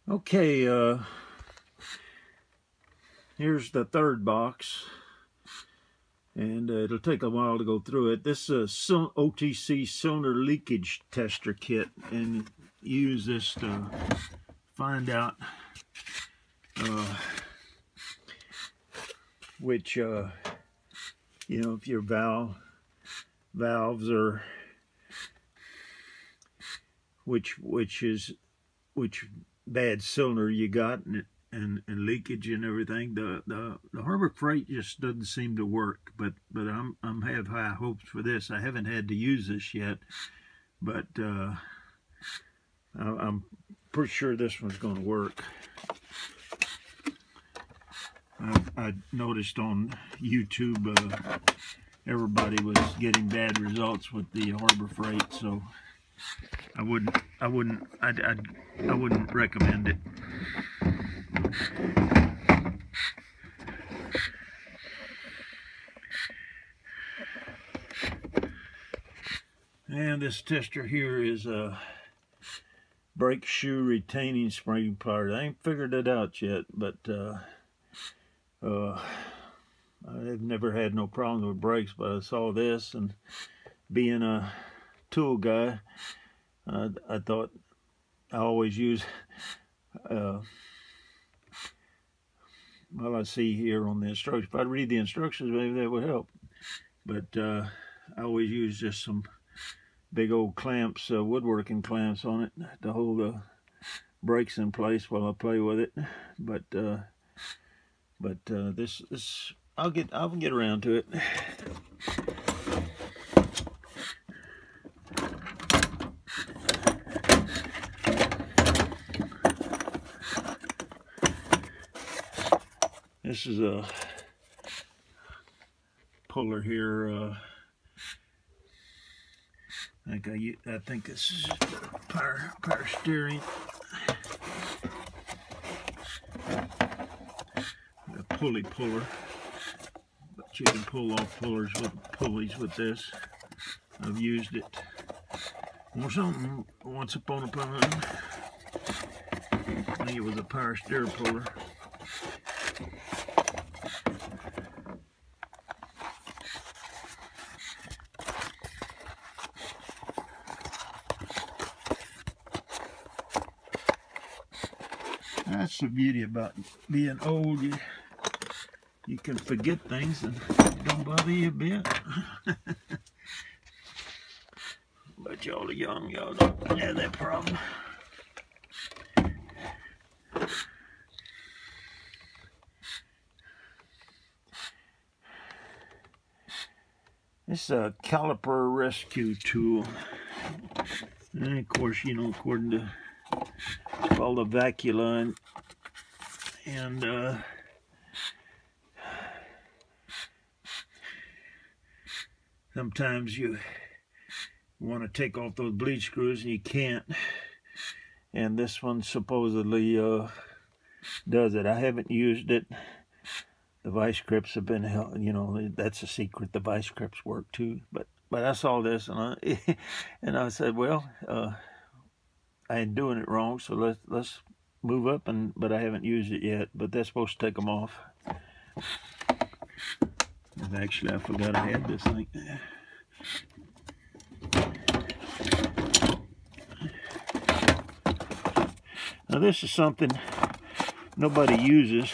Okay, here's the third box, and it'll take a while to go through it. This is OTC cylinder leakage tester kit, and you use this to find out which, you know, if your valves are which bad cylinder you got, and leakage and everything. The Harbor Freight just doesn't seem to work, but I'm have high hopes for this. I haven't had to use this yet, but I'm pretty sure this one's going to work. I noticed on YouTube everybody was getting bad results with the Harbor Freight, so I wouldn't recommend it. And this tester here is a brake shoe retaining spring pliers. I ain't figured it out yet, but I've never had no problems with brakes, but I saw this, and being a tool guy, I thought I always use, well, I see here on the instructions, if I read the instructions, maybe that would help, but I always use just some big old clamps, woodworking clamps on it to hold the brakes in place while I play with it. But this I'll get around to it. This is a puller here. I think this is power steering. A pulley puller, but you can pull off pulleys with this. I've used it once upon a time. I think it was a power steer puller. That's the beauty about being old. You can forget things and it don't bother you a bit. But y'all are young, y'all don't have that problem. This is a caliper rescue tool. And of course, you know, according to all the vacula and sometimes you want to take off those bleed screws and you can't, and this one supposedly does it. I haven't used it. The vice grips have been, you know, that's a secret. The vice grips work too, but I saw this and I said, well, I ain't doing it wrong, so let's move up, but I haven't used it yet, but that's supposed to take them off. And actually, I forgot I had this thing. Now this is something nobody uses,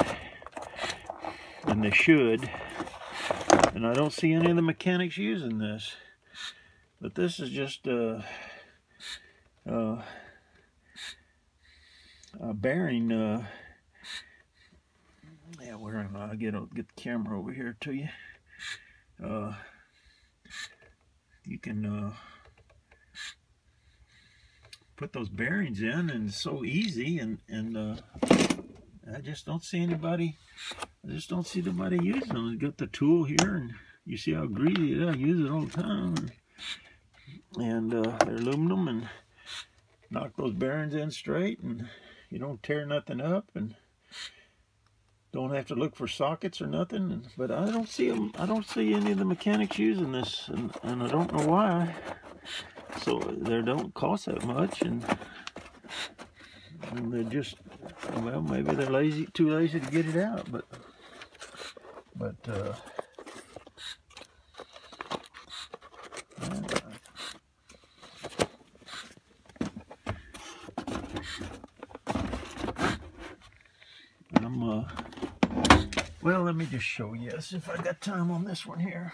and they should, and I don't see any of the mechanics using this, but this is just a bearing. Yeah, where am I? I'll get the camera over here to you. You can put those bearings in, and it's so easy, and I just don't see anybody. I just don't see nobody using them. I got the tool here, and you see how greasy it is. I use it all the time, and they're aluminum, and knock those bearings in straight, and you don't tear nothing up, and don't have to look for sockets or nothing. But I don't see them. I don't see any of the mechanics using this, and I don't know why. So they don't cost that much, and And they're just, well, maybe they're lazy, too lazy to get it out, but well, let me just show you this if I got time on this one here.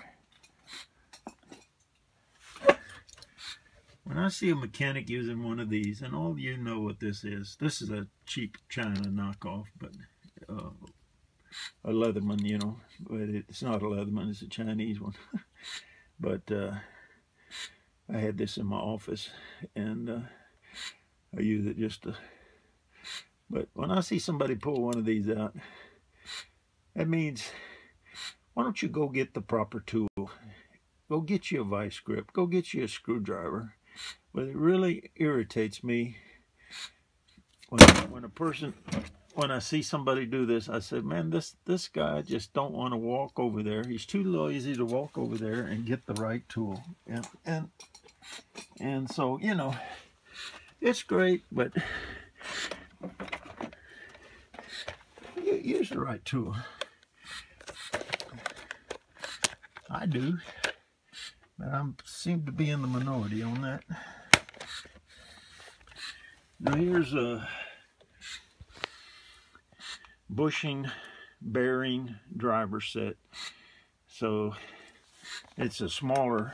When I see a mechanic using one of these, and all of you know what this is a cheap China knockoff, but a Leatherman, you know, but it's not a Leatherman, it's a Chinese one. But I had this in my office, and I use it just to, but when I see somebody pull one of these out, that means, why don't you go get the proper tool? Go get you a vice grip. Go get you a screwdriver. But it really irritates me when I see somebody do this. I said, man, this guy just don't want to walk over there. He's too lazy to walk over there and get the right tool. And so, you know, it's great, but use the right tool. I do, but I seem to be in the minority on that. Now here's a bushing bearing driver set. So it's a smaller,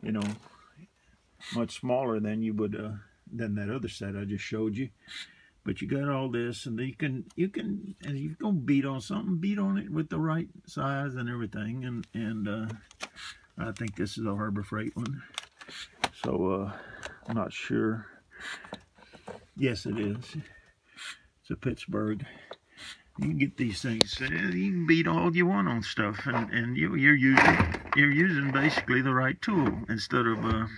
you know, much smaller than you would than that other set I just showed you. But you got all this, and you can, and if you're gonna beat on something, beat on it with the right size and everything. And I think this is a Harbor Freight one. So I'm not sure. Yes, it is. It's a Pittsburgh. You can get these things. You can beat all you want on stuff, and you're using basically the right tool instead of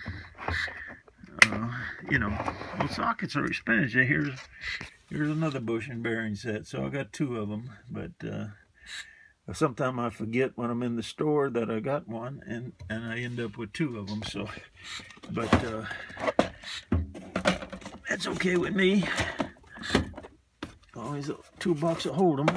you know, well, sockets are expensive. Here's another bush and bearing set. So I got two of them, but sometimes I forget when I'm in the store that I got one, and I end up with two of them. So, but that's okay with me. Always a toolbox to hold them.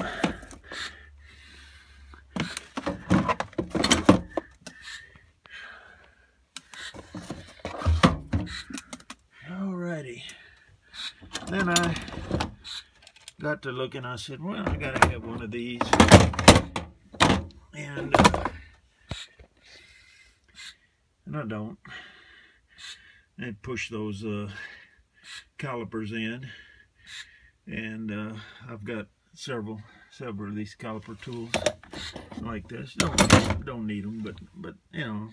Alrighty. Then I got to looking. I said, well, I gotta have one of these, and I don't. And push those calipers in, and I've got several of these caliper tools like this. Don't need them, but you know,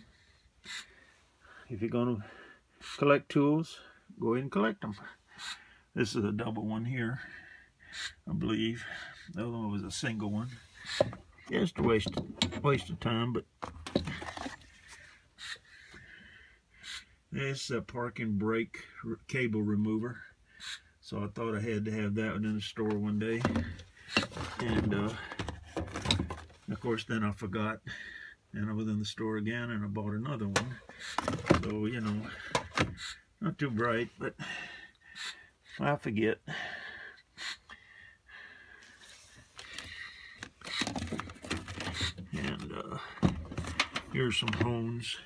if you're gonna collect tools, go ahead and collect them. This is a double one here, I believe. The other one was a single one. Just a waste of time, but it's a park and brake cable remover. So I thought I had to have that one in the store one day. And of course then I forgot, and I was in the store again and I bought another one. So, you know, not too bright, but I forget. And here's some hones.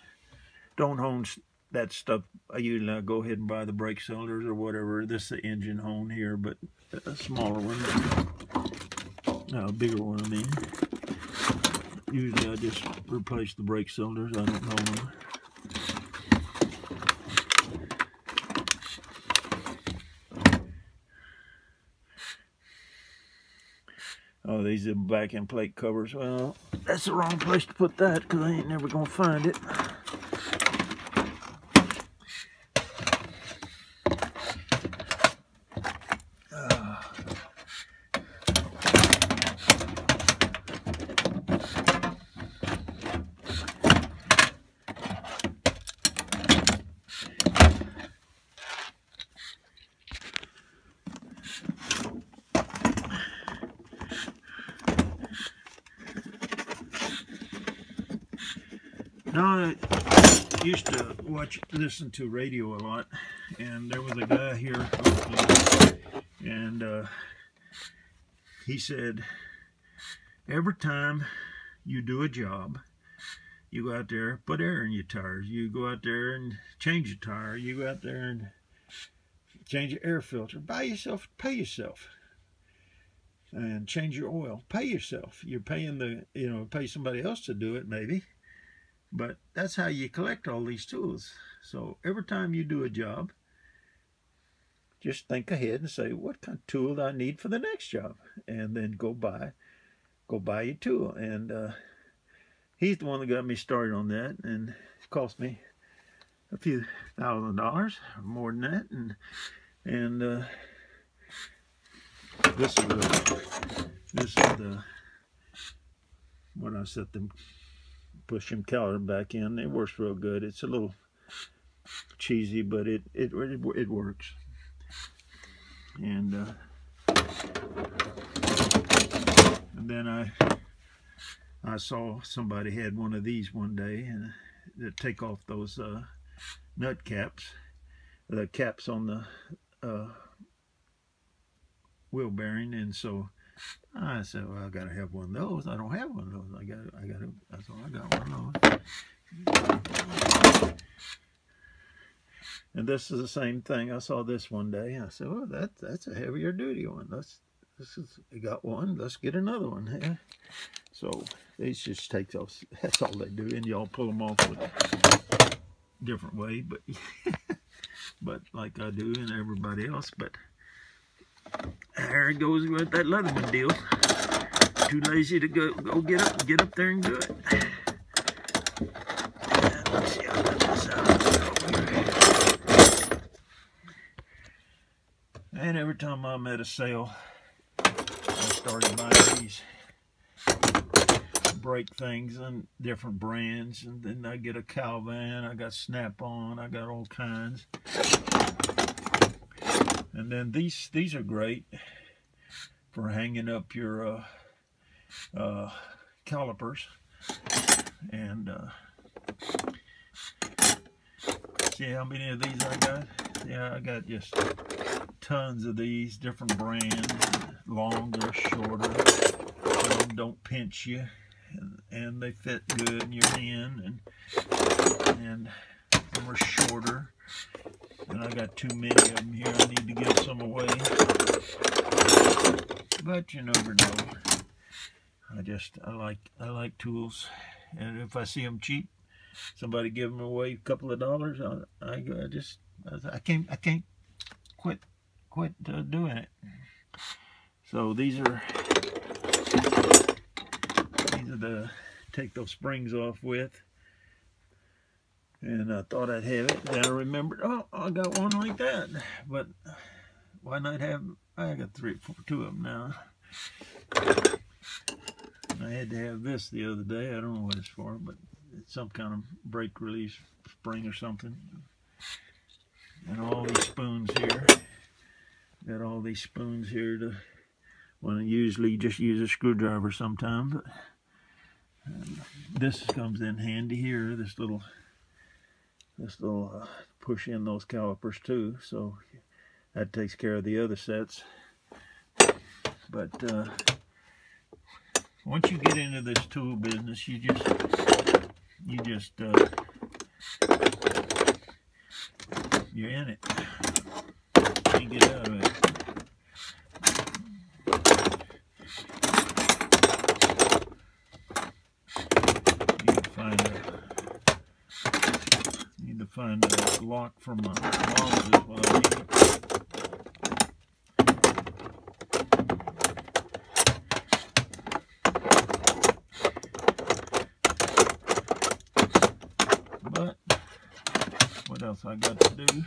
Don't hone that stuff. I usually go ahead and buy the brake cylinders or whatever. This is the engine hone here, but a smaller one. No, a bigger one, I mean. Usually I just replace the brake cylinders. I don't hone them. Oh, these are back end plate covers. Well, that's the wrong place to put that because I ain't never gonna find it. No, used to listen to radio a lot, and there was a guy here, and he said, every time you do a job, you go out there, put air in your tires. You go out there and change your tire. You go out there and change your air filter. Buy yourself, pay yourself. And change your oil. Pay yourself. You're paying pay somebody else to do it maybe. But that's how you collect all these tools. So every time you do a job, just think ahead and say, what kind of tool do I need for the next job? And then go buy your tool. And he's the one that got me started on that, and it cost me a few $1,000 or more than that. And this is the when I set them, push them caliper back in. It works real good. It's a little cheesy, but it works. And then I saw somebody had one of these one day, and to take off those nut caps, the caps on the wheel bearing, and so I said, well, I gotta have one of those. I don't have one of those. I got one of those. And this is the same thing. I saw this one day, and I said, well, that's a heavier duty one. I got one. Let's get another one here. So they just take those. That's all they do, and y'all pull them off with a different way, but but like I do and everybody else. But there it goes with that Leatherman deal. Too lazy to go get up there and do it. And let's see how this out. And every time I'm at a sale, I started buying these brake things and different brands, and then I get a Calvin, I got Snap-on, I got all kinds. And then these are great for hanging up your calipers. And see how many of these I got? Yeah, I got just tons of these different brands, longer, shorter. Some don't pinch you, and they fit good in your hand, and some are shorter. And I got too many of them here. I need to give some away, but you never know. I like tools, and if I see them cheap, somebody give them away a couple of dollars, I can't quit doing it. So these are the take those springs off with. And I thought I'd have it. Then I remembered, oh, I got one like that. But why not have? I got two of them now. I had to have this the other day. I don't know what it's for, but it's some kind of brake release spring or something. And all these spoons here. Got all these spoons here to. Well, I usually just use a screwdriver sometime, but this comes in handy here. This little push in those calipers too, so that takes care of the other sets. But once you get into this tool business, you're in it. Can't get out of it. Find a lock from my wallet is what I need. But what else I got to do?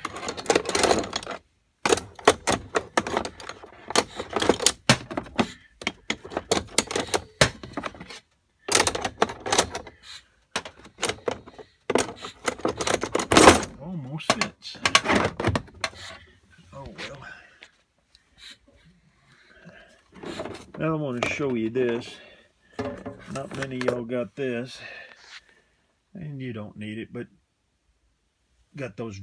Almost fits. Oh well. Now I want to show you this. Not many of y'all got this, and you don't need it, but got those